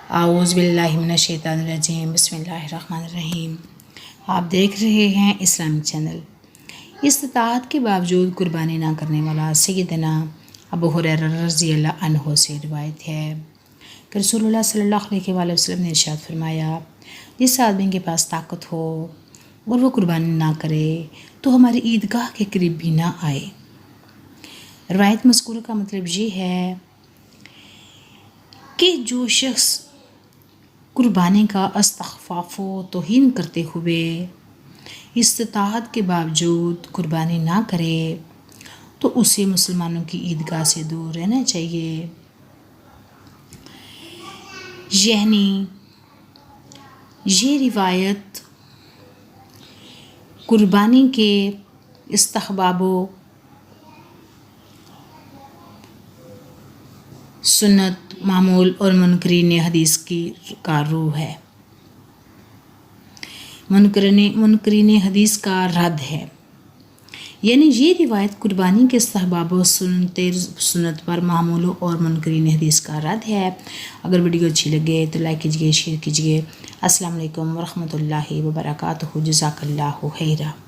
اعوذ باللہ من الشیطان الرجیم، بسم اللہ الرحمن الرحیم۔ آپ دیکھ رہے ہیں اسلامک چینل۔ استطاعت کے باوجود قربانی نہ کرنے والا سیدنا ابو ہریرہ رضی اللہ عنہ سے روایت ہے کہ رسول اللہ صلی اللہ علیہ وآلہ وسلم نے ارشاد فرمایا، جس آدمی کے پاس طاقت ہو اور وہ قربانی نہ کرے تو ہماری عیدگاہ کے قریب بھی نہ آئے۔ روایت مذکورہ کا مطلب یہ ہے کہ جو شخص قربانی کا استخفاف و توہین کرتے ہوئے استطاعت کے باوجود قربانی نہ کرے تو اسے مسلمانوں کی عیدگاہ سے دور رہنا چاہیے۔ یعنی یہ روایت قربانی کے استحباب و سنت، معمول اور منکرین حدیث کا روح ہے، منکرین حدیث کا رد ہے۔ یعنی یہ روایت قربانی کے استحباب و سنت پر معمول اور منکرین حدیث کا رد ہے۔ اگر ویڈیو اچھی لگے تو لائک کیجیے، شیئر کیجیے۔ السلام علیکم ورحمۃ اللہ وبرکاتہ۔ جزاک اللہ خیرہ۔